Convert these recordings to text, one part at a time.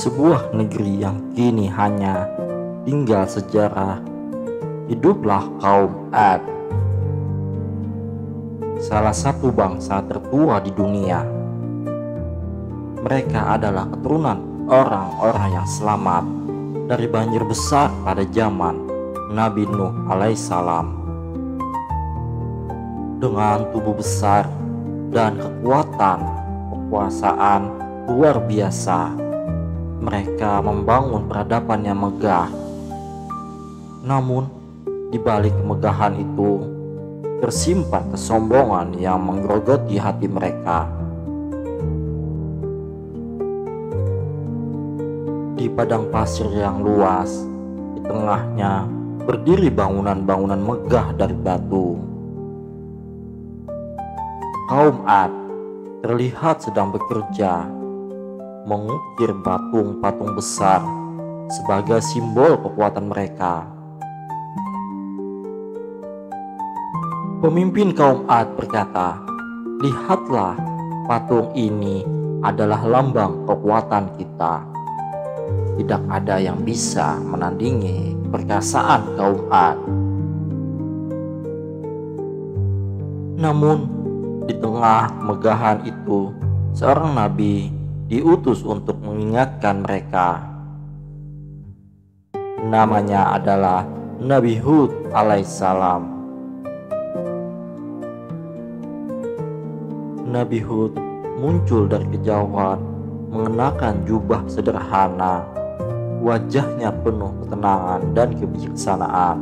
sebuah negeri yang kini hanya tinggal sejarah, hiduplah kaum Ad, salah satu bangsa tertua di dunia. Mereka adalah keturunan orang-orang yang selamat dari banjir besar pada zaman Nabi Nuh alaihissalam. Dengan tubuh besar dan kekuasaan luar biasa, mereka membangun peradaban yang megah. Namun, di balik kemegahan itu tersimpan kesombongan yang menggerogoti hati mereka. Di padang pasir yang luas, di tengahnya berdiri bangunan-bangunan megah dari batu. Kaum Ad terlihat sedang bekerja mengukir patung-patung besar sebagai simbol kekuatan mereka. Pemimpin kaum Ad berkata, "Lihatlah, patung ini adalah lambang kekuatan kita. Tidak ada yang bisa menandingi perkasaan kaum Ad." Namun, di tengah kemegahan itu, seorang nabi diutus untuk mengingatkan mereka. Namanya adalah Nabi Hud alaihissalam. Nabi Hud muncul dari kejauhan mengenakan jubah sederhana, wajahnya penuh ketenangan dan kebijaksanaan.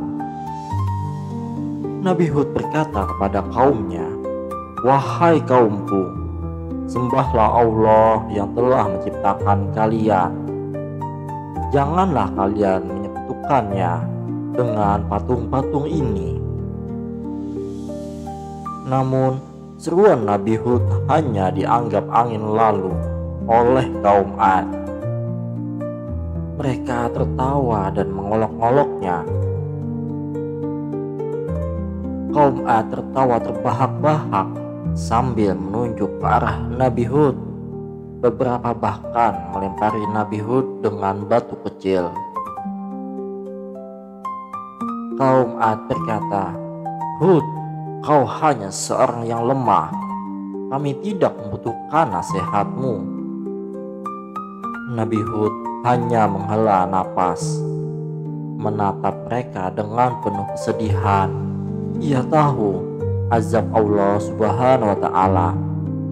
Nabi Hud berkata kepada kaumnya, "Wahai kaumku, sembahlah Allah yang telah menciptakan kalian. Janganlah kalian menyekutukannya dengan patung-patung ini." Namun, seruan Nabi Hud hanya dianggap angin lalu oleh kaum Ad. Mereka tertawa dan mengolok-oloknya. Kaum Ad tertawa terbahak-bahak sambil menunjuk ke arah Nabi Hud. Beberapa bahkan melempari Nabi Hud dengan batu kecil. Kaum Ad berkata, "Hud, kau hanya seorang yang lemah. Kami tidak membutuhkan nasihatmu." Nabi Hud hanya menghela napas, menatap mereka dengan penuh kesedihan. Ia tahu azab Allah Subhanahu wa Ta'ala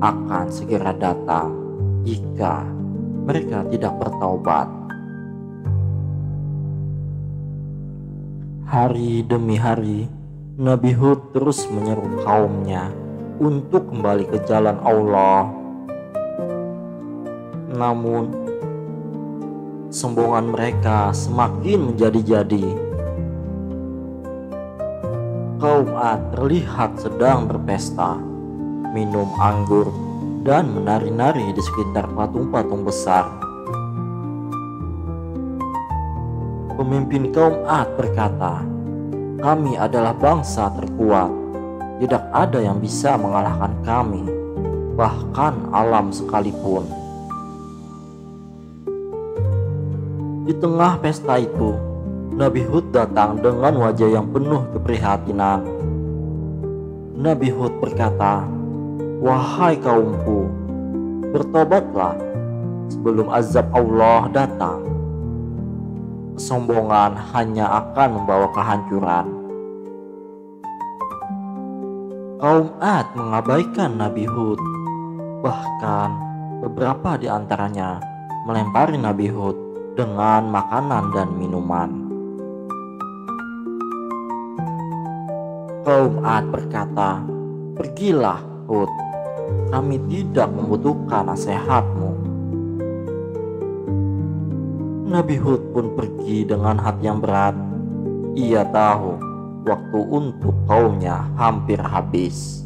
akan segera datang jika mereka tidak bertaubat. Hari demi hari, Nabi Hud terus menyeru kaumnya untuk kembali ke jalan Allah. Namun, sombongan mereka semakin menjadi-jadi. Kaum Ad terlihat sedang berpesta, minum anggur, dan menari-nari di sekitar patung-patung besar. Pemimpin kaum Ad berkata, "Kami adalah bangsa terkuat. Tidak ada yang bisa mengalahkan kami, bahkan alam sekalipun." Di tengah pesta itu, Nabi Hud datang dengan wajah yang penuh keprihatinan. Nabi Hud berkata, "Wahai kaumku, bertobatlah sebelum azab Allah datang. Kesombongan hanya akan membawa kehancuran." Kaum Ad mengabaikan Nabi Hud. Bahkan beberapa di antaranya melempari Nabi Hud dengan makanan dan minuman. Kaum Ad berkata, "Pergilah Hud, kami tidak membutuhkan nasihatmu." Nabi Hud pun pergi dengan hati yang berat. Ia tahu waktu untuk kaumnya hampir habis.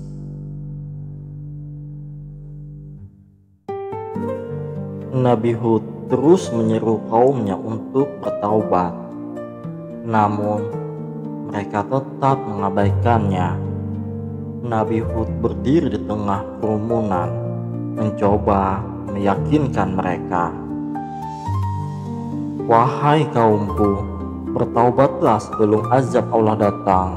Nabi Hud terus menyeru kaumnya untuk bertaubat. Namun, mereka tetap mengabaikannya. Nabi Hud berdiri di tengah kerumunan, mencoba meyakinkan mereka. Wahai kaumku, bertaubatlah sebelum azab Allah datang.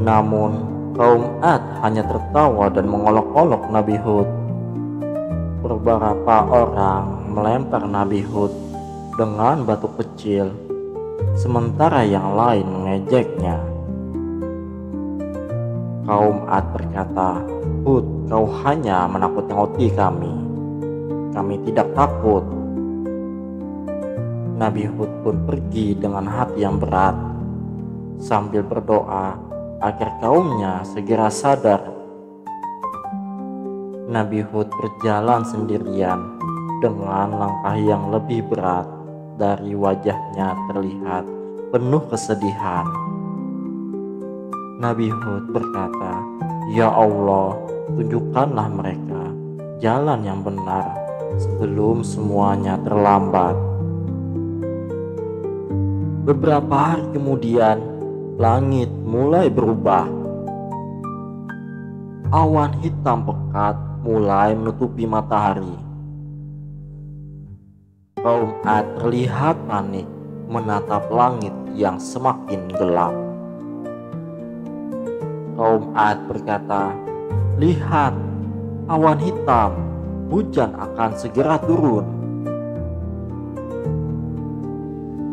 Namun kaum Ad hanya tertawa dan mengolok-olok Nabi Hud. Beberapa orang melempar Nabi Hud dengan batu kecil, sementara yang lain mengejeknya. Kaum Ad berkata, "Hud, kau hanya menakut-nakuti kami. Kami tidak takut." Nabi Hud pun pergi dengan hati yang berat, sambil berdoa agar kaumnya segera sadar. Nabi Hud berjalan sendirian dengan langkah yang lebih berat. Dari wajahnya terlihat penuh kesedihan. Nabi Hud berkata, "Ya Allah, tunjukkanlah mereka jalan yang benar sebelum semuanya terlambat." Beberapa hari kemudian, langit mulai berubah. Awan hitam pekat mulai menutupi matahari. Kaum Ad terlihat panik menatap langit yang semakin gelap. Kaum Ad berkata, "Lihat, awan hitam, hujan akan segera turun."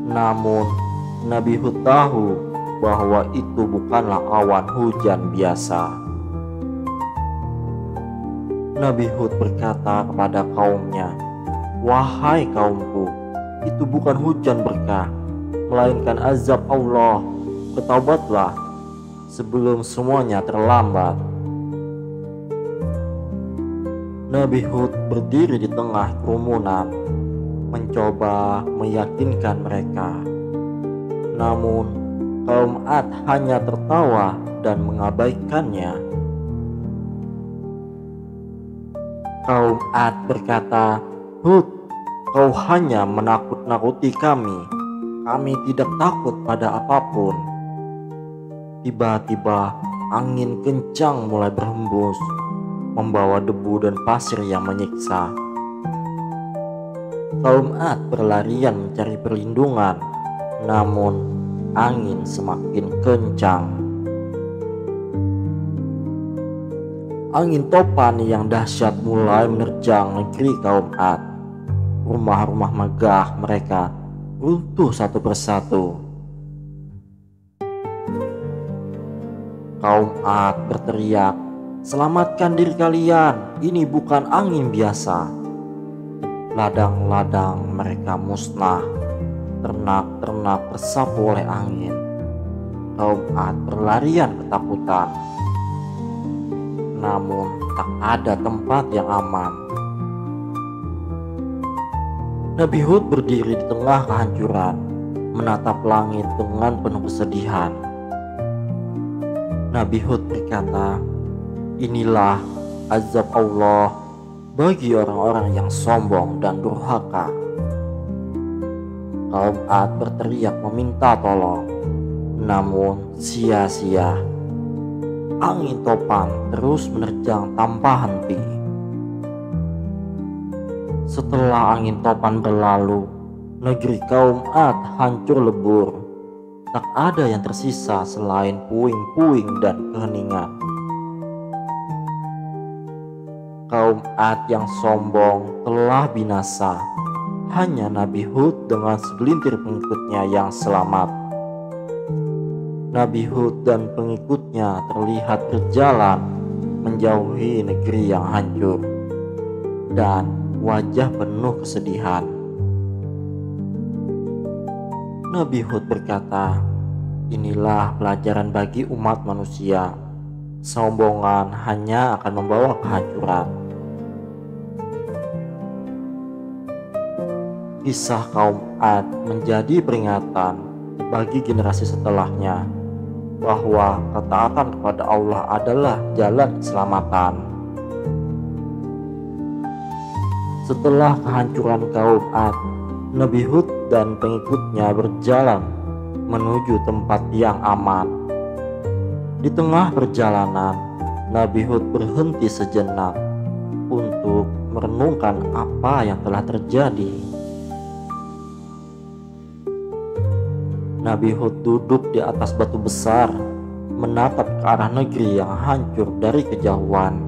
Namun Nabi Hud tahu bahwa itu bukanlah awan hujan biasa. Nabi Hud berkata kepada kaumnya, "Wahai kaumku, itu bukan hujan berkah, melainkan azab Allah. Bertaubatlah sebelum semuanya terlambat." Nabi Hud berdiri di tengah kerumunan, mencoba meyakinkan mereka. Namun kaum Ad hanya tertawa dan mengabaikannya. Kaum Ad berkata, "Hud, kau hanya menakut-nakuti kami. Kami tidak takut pada apapun." Tiba-tiba angin kencang mulai berhembus, membawa debu dan pasir yang menyiksa. Kaum Ad berlarian mencari perlindungan, namun angin semakin kencang. Angin topan yang dahsyat mulai menerjang negeri kaum Ad. Rumah-rumah megah mereka runtuh satu persatu. Kaum Ad berteriak, "Selamatkan diri kalian, ini bukan angin biasa." Ladang-ladang mereka musnah, ternak-ternak tersapu oleh angin. Kaum Ad berlarian ketakutan. Namun tak ada tempat yang aman. Nabi Hud berdiri di tengah kehancuran, menatap langit dengan penuh kesedihan. Nabi Hud berkata, "Inilah azab Allah bagi orang-orang yang sombong dan durhaka." Kaum Ad berteriak meminta tolong, namun sia-sia. Angin topan terus menerjang tanpa henti. Setelah angin topan berlalu, negeri kaum Ad hancur lebur. Tak ada yang tersisa selain puing-puing dan keheningan. Kaum Ad yang sombong telah binasa. Hanya Nabi Hud dengan segelintir pengikutnya yang selamat. Nabi Hud dan pengikutnya terlihat berjalan menjauhi negeri yang hancur, dan wajah penuh kesedihan. Nabi Hud berkata, "Inilah pelajaran bagi umat manusia. Kesombongan hanya akan membawa kehancuran." Kisah kaum Ad menjadi peringatan bagi generasi setelahnya bahwa ketaatan kepada Allah adalah jalan keselamatan. Setelah kehancuran kaum Ad, Nabi Hud dan pengikutnya berjalan menuju tempat yang aman. Di tengah perjalanan, Nabi Hud berhenti sejenak untuk merenungkan apa yang telah terjadi. Nabi Hud duduk di atas batu besar, menatap ke arah negeri yang hancur dari kejauhan.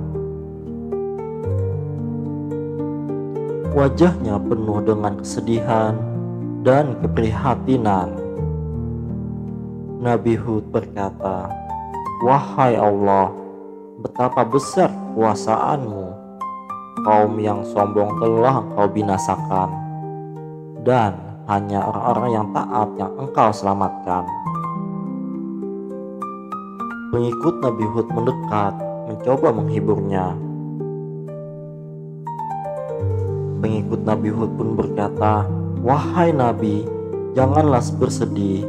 Wajahnya penuh dengan kesedihan dan keprihatinan. Nabi Hud berkata, "Wahai Allah, betapa besar kekuasaan-Mu. Kaum yang sombong telah Engkau binasakan, dan hanya orang-orang yang taat yang Engkau selamatkan." Pengikut Nabi Hud mendekat, mencoba menghiburnya. Pengikut Nabi Hud pun berkata, "Wahai Nabi, janganlah bersedih.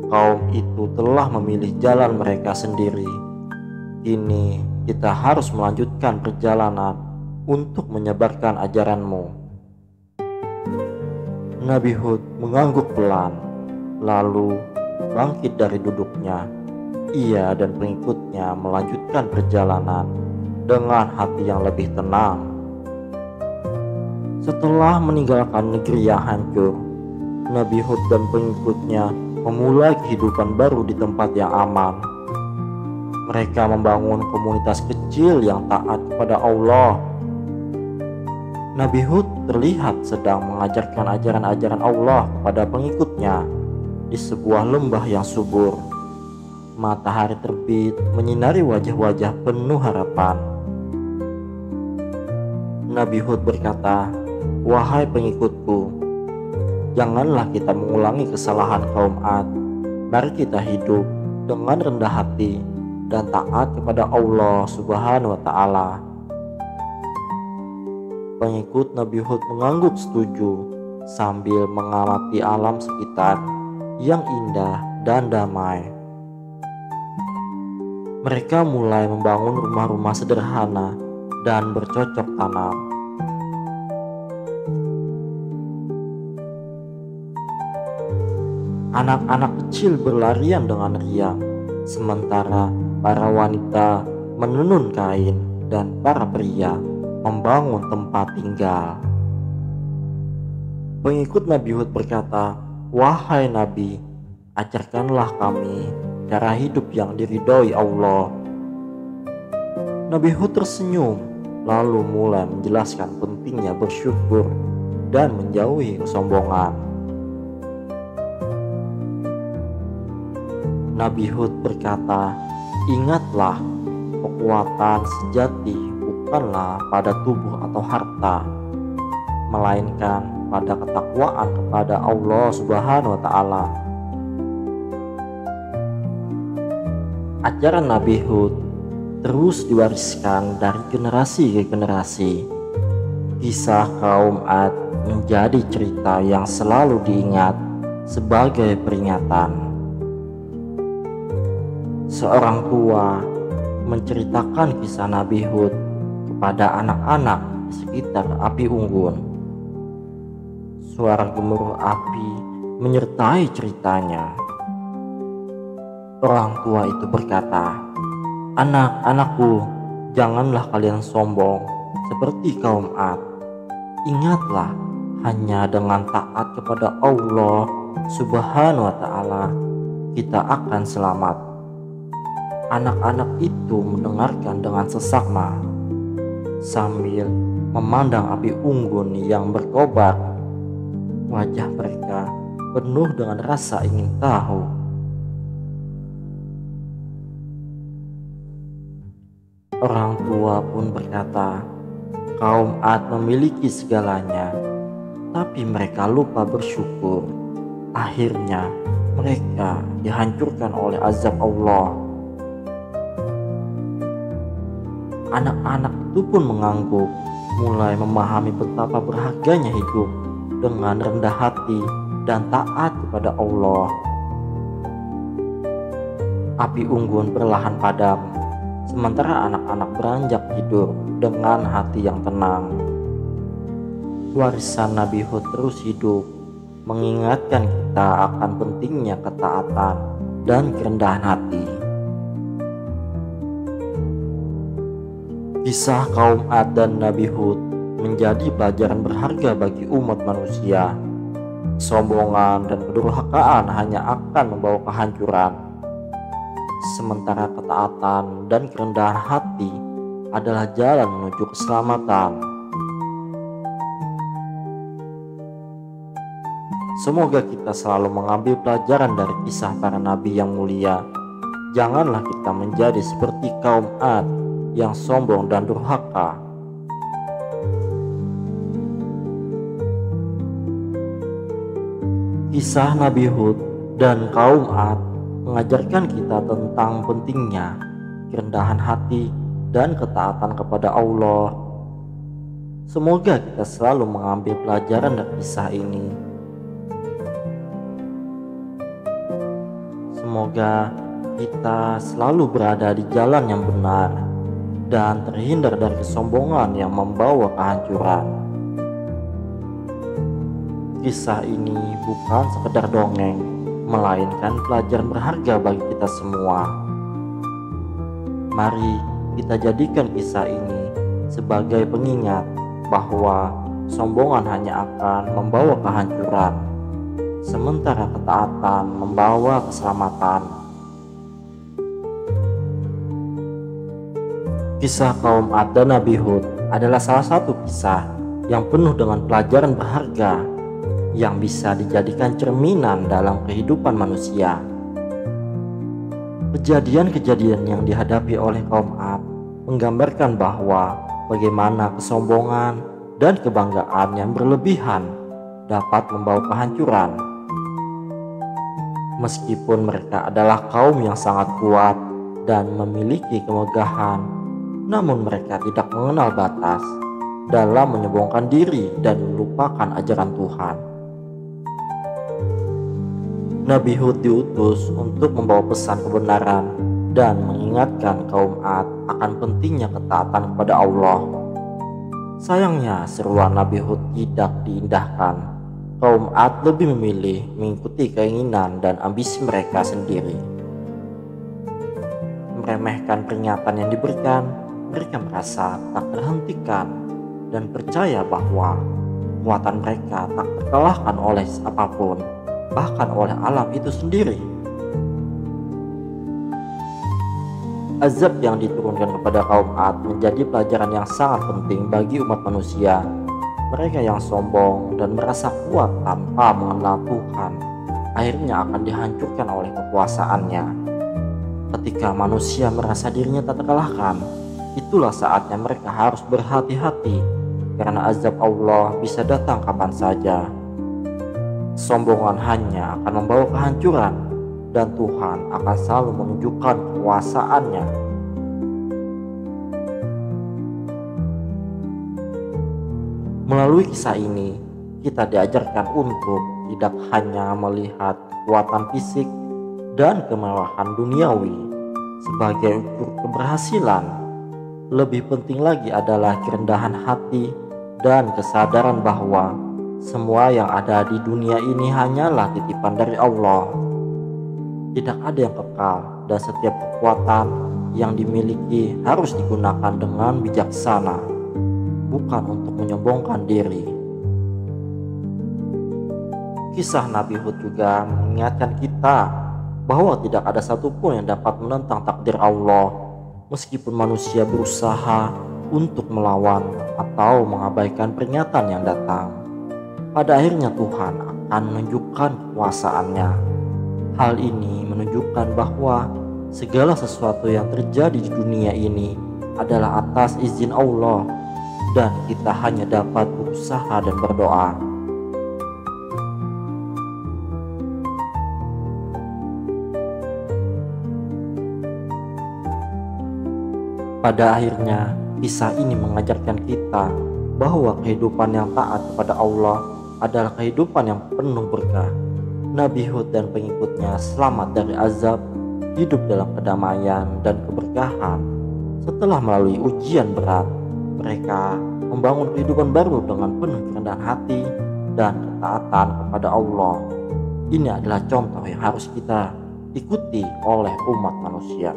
Kaum itu telah memilih jalan mereka sendiri. Kini kita harus melanjutkan perjalanan untuk menyebarkan ajaran-Mu." Nabi Hud mengangguk pelan, lalu bangkit dari duduknya. Ia dan pengikutnya melanjutkan perjalanan dengan hati yang lebih tenang. Setelah meninggalkan negeri yang hancur, Nabi Hud dan pengikutnya memulai kehidupan baru di tempat yang aman. Mereka membangun komunitas kecil yang taat kepada Allah. Nabi Hud terlihat sedang mengajarkan ajaran-ajaran Allah kepada pengikutnya di sebuah lembah yang subur. Matahari terbit menyinari wajah-wajah penuh harapan. Nabi Hud berkata, "Wahai pengikutku, janganlah kita mengulangi kesalahan kaum Ad. Mari kita hidup dengan rendah hati dan taat kepada Allah Subhanahu wa Ta'ala." Pengikut Nabi Hud mengangguk setuju sambil mengamati alam sekitar yang indah dan damai. Mereka mulai membangun rumah-rumah sederhana dan bercocok tanam. Anak-anak kecil berlarian dengan riang, sementara para wanita menenun kain dan para pria membangun tempat tinggal. Pengikut Nabi Hud berkata, "Wahai Nabi, ajarkanlah kami cara hidup yang diridhoi Allah." Nabi Hud tersenyum, lalu mulai menjelaskan pentingnya bersyukur dan menjauhi kesombongan. Nabi Hud berkata, "Ingatlah, kekuatan sejati bukanlah pada tubuh atau harta, melainkan pada ketakwaan kepada Allah Subhanahu wa Ta'ala." Ajaran Nabi Hud terus diwariskan dari generasi ke generasi. Kisah kaum Ad menjadi cerita yang selalu diingat sebagai peringatan. Seorang tua menceritakan kisah Nabi Hud kepada anak-anak di sekitar api unggun. Suara gemuruh api menyertai ceritanya. Orang tua itu berkata, "Anak-anakku, janganlah kalian sombong seperti kaum Ad. Ingatlah, hanya dengan taat kepada Allah Subhanahu wa Ta'ala kita akan selamat." Anak-anak itu mendengarkan dengan seksama sambil memandang api unggun yang berkobar. Wajah mereka penuh dengan rasa ingin tahu. Orang tua pun berkata, "Kaum Ad memiliki segalanya, tapi mereka lupa bersyukur. Akhirnya mereka dihancurkan oleh azab Allah." Anak-anak itu pun mengangguk, mulai memahami betapa berharganya hidup dengan rendah hati dan taat kepada Allah. Api unggun perlahan padam, sementara anak-anak beranjak tidur dengan hati yang tenang. Warisan Nabi Hud terus hidup, mengingatkan kita akan pentingnya ketaatan dan kerendahan hati. Kisah kaum Ad dan Nabi Hud menjadi pelajaran berharga bagi umat manusia. Kesombongan dan kedurhakaan hanya akan membawa kehancuran, sementara ketaatan dan kerendahan hati adalah jalan menuju keselamatan. Semoga kita selalu mengambil pelajaran dari kisah para nabi yang mulia. Janganlah kita menjadi seperti kaum Ad yang sombong dan durhaka. Kisah Nabi Hud dan kaum Ad mengajarkan kita tentang pentingnya kerendahan hati dan ketaatan kepada Allah. Semoga kita selalu mengambil pelajaran dari kisah ini. Semoga kita selalu berada di jalan yang benar dan terhindar dari kesombongan yang membawa kehancuran. Kisah ini bukan sekedar dongeng, melainkan pelajaran berharga bagi kita semua. Mari kita jadikan kisah ini sebagai pengingat bahwa kesombongan hanya akan membawa kehancuran, sementara ketaatan membawa keselamatan. Kisah kaum Ad dan Nabi Hud adalah salah satu kisah yang penuh dengan pelajaran berharga yang bisa dijadikan cerminan dalam kehidupan manusia. Kejadian-kejadian yang dihadapi oleh kaum Ad menggambarkan bahwa bagaimana kesombongan dan kebanggaan yang berlebihan dapat membawa kehancuran. Meskipun mereka adalah kaum yang sangat kuat dan memiliki kemegahan, namun mereka tidak mengenal batas dalam menyombongkan diri dan melupakan ajaran Tuhan. Nabi Hud diutus untuk membawa pesan kebenaran dan mengingatkan kaum Ad akan pentingnya ketaatan kepada Allah. Sayangnya seruan Nabi Hud tidak diindahkan. Kaum Ad lebih memilih mengikuti keinginan dan ambisi mereka sendiri. Meremehkan peringatan yang diberikan, mereka merasa tak terhentikan dan percaya bahwa kekuatan mereka tak terkalahkan oleh apapun, bahkan oleh alam itu sendiri. Azab yang diturunkan kepada kaum Ad menjadi pelajaran yang sangat penting bagi umat manusia. Mereka yang sombong dan merasa kuat tanpa mengenal Tuhan akhirnya akan dihancurkan oleh kekuasaannya. Ketika manusia merasa dirinya tak terkalahkan, itulah saatnya mereka harus berhati-hati, karena azab Allah bisa datang kapan saja. Kesombongan hanya akan membawa kehancuran, dan Tuhan akan selalu menunjukkan kekuasaannya. Melalui kisah ini, kita diajarkan untuk tidak hanya melihat kekuatan fisik dan kemewahan duniawi sebagai ukur keberhasilan. Lebih penting lagi adalah kerendahan hati dan kesadaran bahwa semua yang ada di dunia ini hanyalah titipan dari Allah. Tidak ada yang kekal, dan setiap kekuatan yang dimiliki harus digunakan dengan bijaksana, bukan untuk menyombongkan diri. Kisah Nabi Hud juga mengingatkan kita bahwa tidak ada satupun yang dapat menentang takdir Allah, meskipun manusia berusaha untuk melawan atau mengabaikan peringatan yang datang. Pada akhirnya Tuhan akan menunjukkan kekuasaannya. Hal ini menunjukkan bahwa segala sesuatu yang terjadi di dunia ini adalah atas izin Allah, dan kita hanya dapat berusaha dan berdoa. Pada akhirnya, kisah ini mengajarkan kita bahwa kehidupan yang taat kepada Allah adalah kehidupan yang penuh berkah. Nabi Hud dan pengikutnya selamat dari azab, hidup dalam kedamaian dan keberkahan. Setelah melalui ujian berat, mereka membangun kehidupan baru dengan penuh kerendahan hati dan ketaatan kepada Allah. Ini adalah contoh yang harus kita ikuti oleh umat manusia.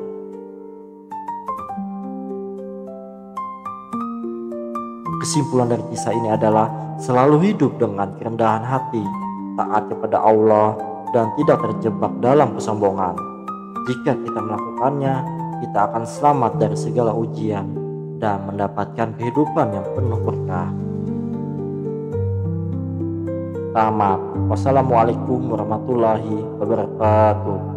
Kesimpulan dari kisah ini adalah selalu hidup dengan kerendahan hati, taat kepada Allah, dan tidak terjebak dalam kesombongan. Jika kita melakukannya, kita akan selamat dari segala ujian dan mendapatkan kehidupan yang penuh berkah. Tamat. Wassalamualaikum warahmatullahi wabarakatuh.